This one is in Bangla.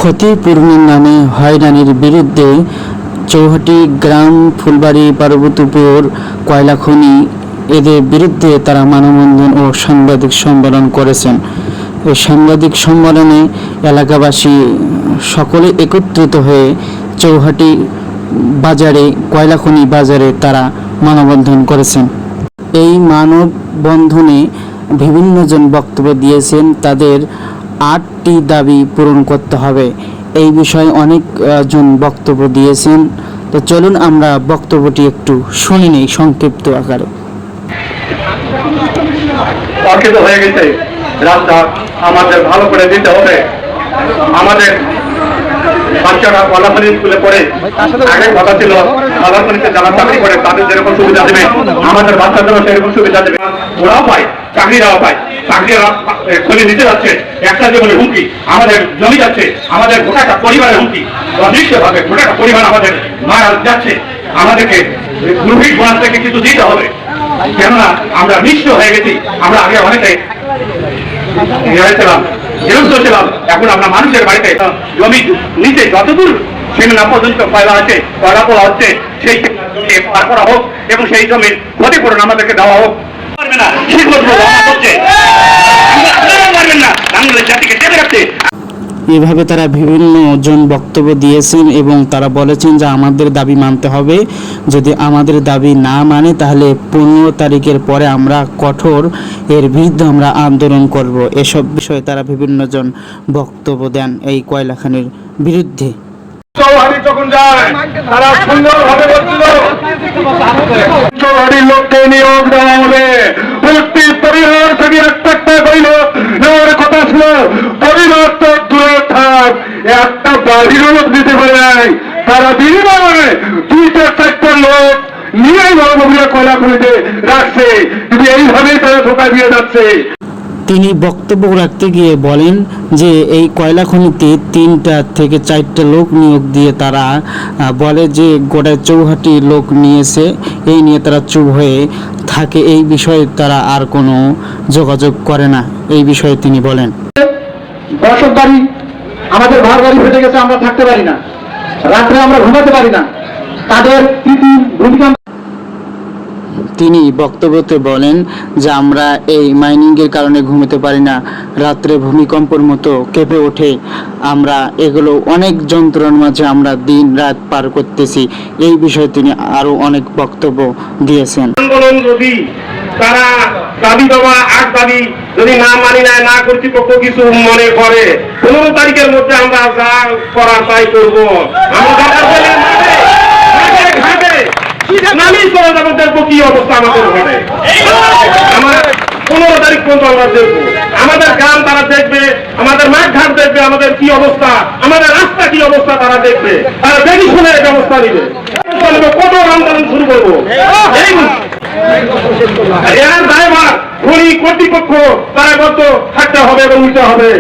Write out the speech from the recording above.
ক্ষতিপূরণের নামে হয়রানির বিরুদ্ধে চৌহাটি গ্রাম, ফুলবাড়ী, পার্বতীপুর কয়লা খনি এদের বিরুদ্ধে তারা মানববন্ধন ও সাংবাদিক সম্মেলন করেছেন। এই সাংবাদিক সম্মেলনে এলাকাবাসী সকলে একত্রিত হয়ে চৌহাটি বাজারে, কয়লা খনি বাজারে তারা মানববন্ধন করেছেন। এই মানববন্ধনে বিভিন্নজন বক্তব্য দিয়েছেন। তাদের 8টি দাবি পূরণ করতে হবে, এই বিষয়ে অনেকজন বক্তব্য দিয়েছেন। তো চলুন আমরা বক্তব্যটি একটু শুনে নেই সংক্ষিপ্ত আকারে। অর্কিত হয়ে গেছে, রাস্তা আমাদের ভালো করে দিতে হবে। আমাদের বাচ্চারা কলাফানি স্কুলে পড়ে, আগে কথা ছিল কলাফানিতে যারা চাকরি করে তাদের যেরকম সুবিধা দেবে আমাদের বাচ্চাদেরও সেরকম সুবিধা দেবে। ওরাও পায়, চাকরিরাও পায়, চাকরিরা খনি নিতে যাচ্ছে, একটা জীবনে হুমকি, আমাদের জমি যাচ্ছে, আমাদের গোটাটা পরিবারের হুমকি, অদৃশ্যভাবে গোটাটা পরিবার আমাদের মারা যাচ্ছে। আমাদেরকে গ্রুপিক বোনাস থেকে কিছু দিতে হবে, কেননা আমরা নিঃস্ব হয়ে গেছি। আমরা আগে অনেকে ছিলাম, এখন আমরা মানুষের বাড়িতে জমি নিচে যতদূর সীমানা পর্যন্ত কয়লা আছে, কয়লা তোলা হচ্ছে, সেই জমি পার করা হোক এবং সেই জমির ক্ষতিপূরণ আমাদেরকে দেওয়া হোক। পারবে না, পারবেন না, বাংলাদেশ জাতিকে চেপে রাখতে। এভাবে তারা বিভিন্ন জন বক্তব্য দিয়েছেন এবং তারা বলেছেন যে আমাদের দাবি মানতে হবে। যদি আমাদের দাবি না মানে তাহলে 15 তারিখের পরে আমরা কঠোর এর বিরুদ্ধে আমরা আন্দোলন করব। এসব বিষয়ে তারা বিভিন্ন জন বক্তব্য দেন এই কয়লা খনির বিরুদ্ধে। চৌহাটি যখন যায় তারা সুন্দরভাবে বলছিল চৌহাটির লোককে নিয়োগ দেওয়া হবে, প্রতি পরিবার থেকে একটা কইল নেওয়ার কথা ছিল। পরিবার তো দূরে থাক, একটা বাড়ির লোক দিতে পারে নাই, তারা বিনিময়ে 2-4 লোক নিয়ে গণভূমিরা কয়লা খনিতে রাখছে। কিন্তু এইভাবেই তারা ধোকা দিয়ে যাচ্ছে। তিনি বক্তব্য রাখতে গিয়ে বলেন যে এই কয়লা খনিতে 3টা থেকে 4টা লোক নিয়োগ দিয়ে তারা বলে যে গোটা চৌহাটি লোক নিয়েছে, এই নিয়ে তারা চুপ হয়ে থাকে। এই বিষয়ে তারা আর কোনো যোগাযোগ করে না, এই বিষয়ে তিনি বলেন। বসত বাড়ি, আমাদের ঘর বাড়ি ফেটে গেছে, আমরা থাকতে পারি না, রাত্রে আমরা ঘুমাতে পারি না, তাদের ভূমিকা। তিনি বক্তব্যতে বলেন যে আমরা এই মাইনিংয়ের কারণে ঘুমাতে পারি না, রাত্রে ভূমিকম্পের মতো কেঁপে ওঠে, আমরা এগুলো অনেক যন্ত্রণার মাঝে আমরা দিন রাত পার করতেছি। এই বিষয়ে তিনি আরো অনেক বক্তব্য দিয়েছেন। আন্দোলন যদি তারা দাবি দেওয়া 8 দাবি যদি না মানি নেয়, না কর্তৃপক্ষ কিছু মনে করে, 15 তারিখের মধ্যে আমরা যা করার তাই করবো। আমরা দেখবো কি অবস্থা আমাদের ঘরে। আমার 15 তারিখ পর্যন্ত আমরা দেখবো, আমাদের গ্রাম তারা দেখবে, আমাদের মাঠ ঘাট দেখবে, আমাদের কি অবস্থা, আমাদের রাস্তা কি অবস্থা তারা দেখবে। তারা দেখি শুনে ব্যবস্থা নিবে, কত আন্দোলন শুরু করবো। এর দায়ভার খনি কর্তৃপক্ষ তারা বদ্ধ থাকতে হবে এবং নিতে হবে।